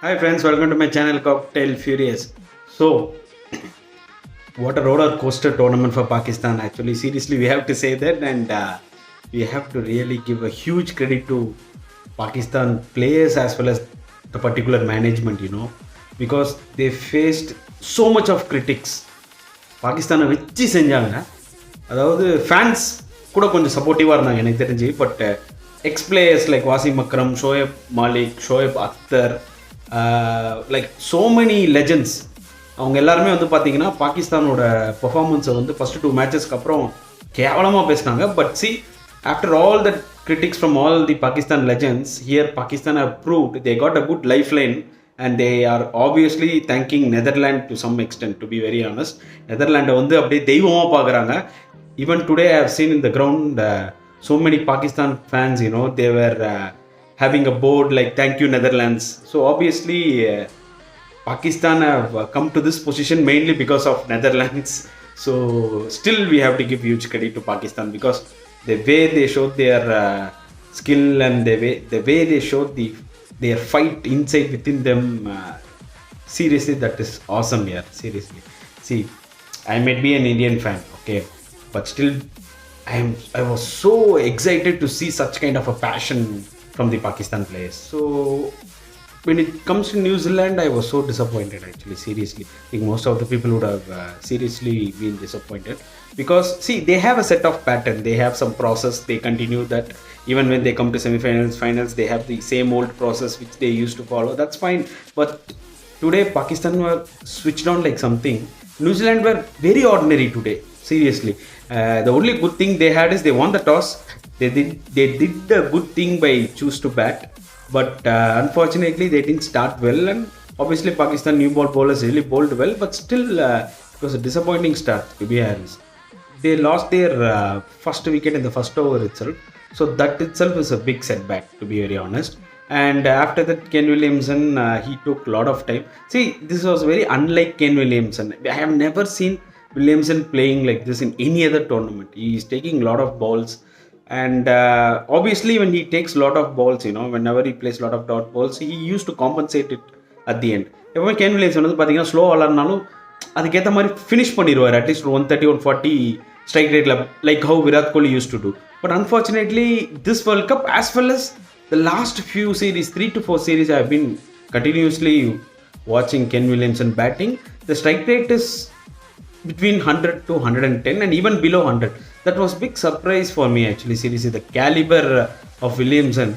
Hi friends, welcome to my channel Cocktail Furious. So, what a roller coaster tournament for Pakistan. Actually, seriously, we have to say that, and we have to really give a huge credit to Pakistan players as well as the particular management, because they faced so much of critics. பாகிஸ்தானை வச்சு செஞ்சாங்க. அதாவது fans கூட கொஞ்சம் சப்போர்ட்டிவாக இருந்தாங்க எனக்கு தெரிஞ்சு. But ex players like Wasim Akram, Shoaib Malik, Shoaib Akhtar, like so many legends, அவங்க எல்லாருமே வந்து பார்த்தீங்கன்னா பாகிஸ்தானோட பெர்ஃபார்மன்ஸை வந்து ஃபஸ்ட்டு 2 மேட்சஸ்க்கு அப்புறம் கேவலமாக பேசினாங்க. But see, after all the critics from all the Pakistan legends, here Pakistan have proved they got a good lifeline, and they are obviously thanking Netherlands to some extent, to be very honest. Netherlands வந்து அப்படியே தெய்வமாக பார்க்குறாங்க. Even today I have seen in the ground so many Pakistan fans, they were having a board like thank you Netherlands. So obviously Pakistan have come to this position mainly because of Netherlands. So still we have to give huge credit to Pakistan because the way they showed their skill and the way they showed their fight inside within them, seriously that is awesome here. Seriously, see, I might be an Indian fan, okay, but still I was so excited to see such kind of a passion from the Pakistan players. So when it comes to New Zealand, I was so disappointed actually, seriously. I think most of the people would have seriously been disappointed because see, they have a set of pattern, they have some process, they continue that. Even when they come to semi-finals, finals, they have the same old process which they used to follow. That's fine. But today Pakistan were switched on like something. New Zealand were very ordinary today, seriously. The only good thing they had is they won the toss. They did a good thing by choose to bat, but unfortunately they didn't start well, and obviously Pakistan new ball bowlers really bowled well, but still it was a disappointing start, to be honest. They lost their first wicket in the first over itself, so that itself is a big setback, to be very honest. And after that, Ken Williamson, he took a lot of time. See, this was very unlike Ken Williamson. I have never seen Williamson playing like this in any other tournament. He is taking a lot of balls, and obviously when he takes a lot of balls, whenever he plays a lot of dot balls, he used to compensate it at the end. எப்பவுமே Kane Williamson வந்து பார்த்தீங்கன்னா slow ஆளாருனாலும் அதுக்கேற்ற மாதிரி finish பண்ணிடுவார், at least 130 140 strike ரேட்டில், like how Virat Kohli use to do. But unfortunately, this World Cup, as well as the last few series, 3 to 4 series, I have been continuously watching Ken Williamson batting. The strike rate is between 100 to 110 and even below 100. That was big surprise for me actually, seriously, the caliber of Williamson.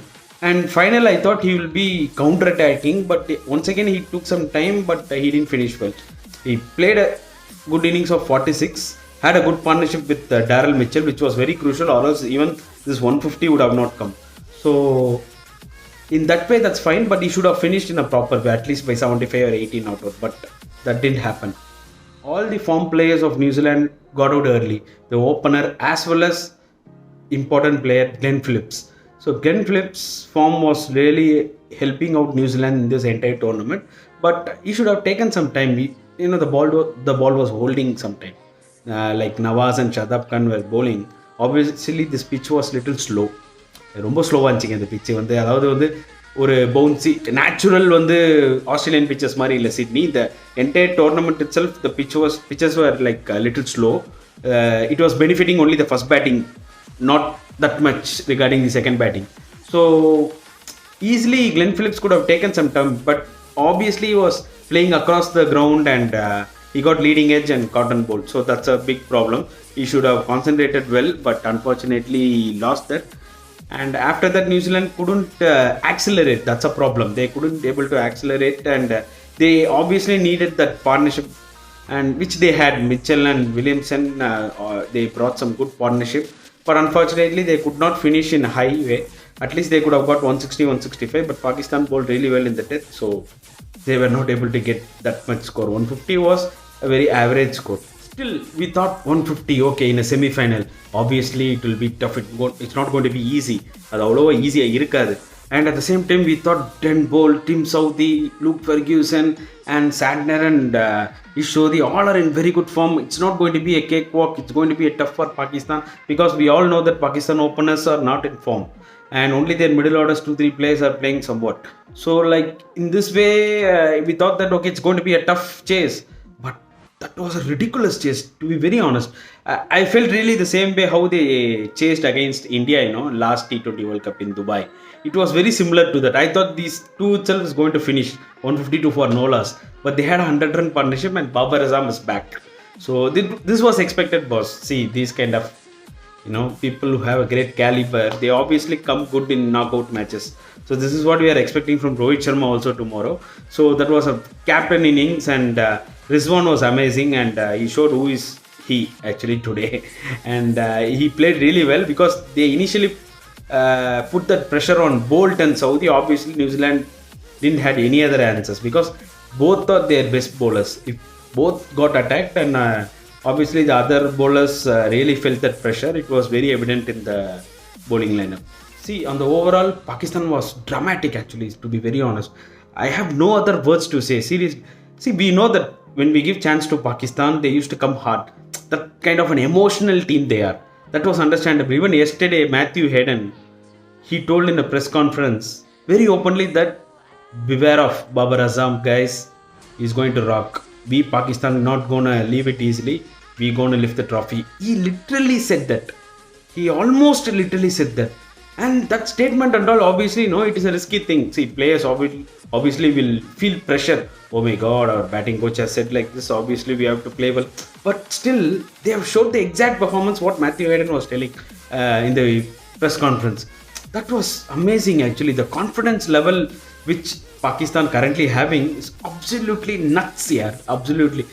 And finally, I thought he will be counter-attacking, but once again he took some time, but he didn't finish well. He played a good innings of 46. Had a good partnership with Darryl Mitchell, which was very crucial, or else even this 150 would have not come. So in that way, that's fine, but he should have finished in a proper way, at least by 75 or 80 not out, but that didn't happen. All the form players of New Zealand got out early, the opener as well as important player Glenn Phillips. So Glenn Phillips' form was really helping out New Zealand in this entire tournament, but he should have taken some time. The ball was holding some time. Like Nawaz and Shadab Khan were bowling. Obviously this pitch was little slow. ரொம்ப ஸ்லோவாக இருந்துச்சுங்க இந்த பிச்சு வந்து. அதாவது வந்து ஒரு bouncy natural வந்து ஆஸ்திரேலியன் பிச்சஸ் மாதிரி இல்லை சிட்னி. இந்த entire tournament it self the pitches var like little slow. It was benefiting only the first batting, not that much regarding the second batting. So easily Glenn Phillips could have taken some time, but obviously he was playing across the ground and he got leading edge and cotton bowled. So that's a big problem. He should have concentrated well, but unfortunately he lost that. And after that New Zealand couldn't accelerate. That's a problem. They couldn't able to accelerate, and they obviously needed that partnership, and which they had. Mitchell and Williamson, they brought some good partnership, but unfortunately they could not finish in a high way. At least they could have got 160 165, but Pakistan bowled really well in the death, so they were not able to get that much score. 150 was a very average score. Still, we thought 150, okay, in a semi-final, obviously it will be tough. It's not going to be easy. அது அவ்வளோவா ஈஸியாக இருக்காது. And at the same time, we thought Den Bolt, Tim Southey, Luke Ferguson, and Sadner and Ishodi all are in very good form. It's not going to be a cakewalk. It's going to be a tough for Pakistan because we all know that Pakistan openers are not in form, and only their middle orders, 2-3 players are playing somewhat. So, like in this way, we thought that okay, it's going to be a tough chase, but that was a ridiculous chase. To be very honest, I felt really the same way how they chased against India. Last T20 World Cup in Dubai. It was very similar to that. I thought these two itself is going to finish 152 for no loss, but they had a 100-run partnership and Babar Azam is back. So this was expected, boss. See, these kind of people who have a great caliber, they obviously come good in knockout matches. So this is what we are expecting from Rohit Sharma also tomorrow. So that was a captain innings, and Rizwan was amazing, and he showed who is he actually today, and he played really well because they initially put that pressure on Bolt and Southey. Obviously, New Zealand didn't have any other answers because both are their best bowlers. If both got attacked, and obviously the other bowlers really felt that pressure. It was very evident in the bowling lineup. See, on the overall, Pakistan was dramatic actually, to be very honest. I have no other words to say. Seriously. See, we know that when we give chance to Pakistan, they used to come hard. That kind of an emotional team they are. That was understandable. Even yesterday, Matthew Hayden, he told in a press conference very openly that beware of Babar Azam, guys. He's going to rock. We Pakistan not gonna leave it easily. We gonna lift the trophy. He literally said that. He almost literally said that. And that statement and all, obviously, it is a risky thing. See, players obviously will feel pressure. Oh my God, our batting coach has said like this. Obviously, we have to play well. But still, they have showed the exact performance what Matthew Hayden was telling in the press conference. That was amazing actually. The confidence level which Pakistan currently having is absolutely nuts here. Absolutely.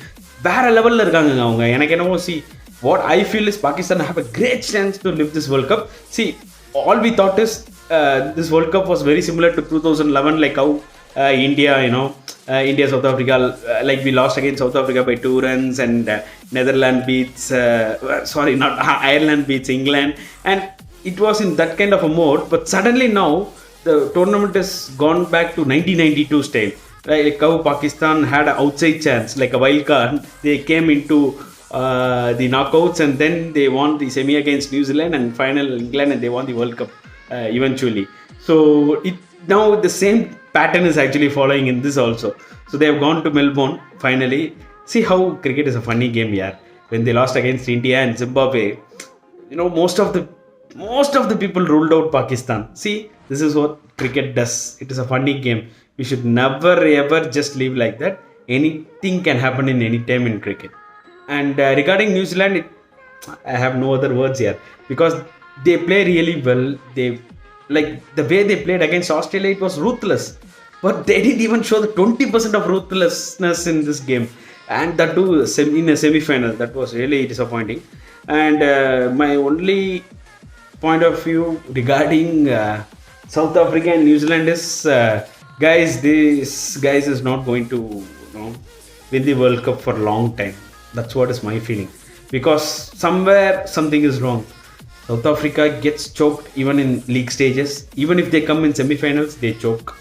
வேற லெவல்ல இருக்காங்க அவங்க. எனக்கு என்னவோ see what I feel is Pakistan have a great chance to lift this World Cup. See, all we thought is this World Cup was very similar to 2011, like how India, India South Africa, like we lost against South Africa by 2 runs, and Netherlands beats not Ireland beats England, and it was in that kind of a mode. But suddenly now the tournament has gone back to 1992 style. Like how Pakistan had an outside chance, like a wild card. They came into the knockouts, and then they won the semi against New Zealand, and final England, and they won the World Cup eventually. So now the same pattern is actually following in this also. So they have gone to Melbourne finally. See how cricket is a funny game here. When they lost against India and Zimbabwe, most of the people ruled out Pakistan. See, this is what cricket does. It is a funny game. We should never ever just live like that. Anything can happen in any time in cricket. And regarding New Zealand, I have no other words here because they play really well. They like the way they played against Australia. It was ruthless, but they didn't even show the 20% of ruthlessness in this game, and that too in a semi-final. That was really disappointing. And my only point of view regarding South Africa and New Zealand is, guys, this guys is not going to win the World Cup for a long time. That's what is my feeling, because somewhere something is wrong. South Africa gets choked even in league stages. Even if they come in semi-finals, they choke,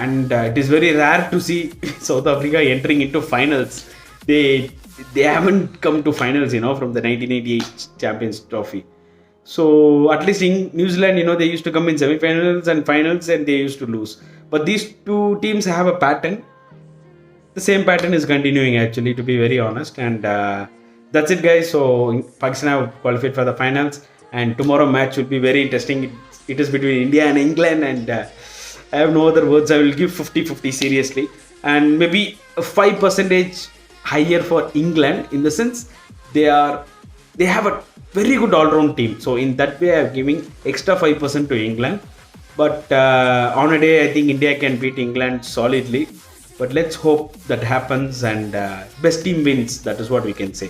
and it is very rare to see South Africa entering into finals. They haven't come to finals, from the 1988 Champions Trophy. So at least in New Zealand, they used to come in semi-finals and finals, and they used to lose. But these two teams have a pattern. The same pattern is continuing actually, to be very honest. And that's it, guys. So Pakistan have qualified for the finals, and tomorrow match will be very interesting. It is between India and England, and I have no other words. I will give 50-50 seriously, and maybe a 5% higher for England, in the sense they have a very good all-round team. So in that way, I am giving extra 5% to England. But on a day, I think India can beat England solidly. But let's hope that happens, and best team wins. That is what we can say.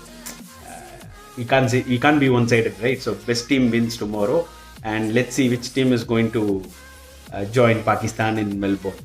You can't be one-sided, right? So best team wins tomorrow, and let's see which team is going to join Pakistan in Melbourne.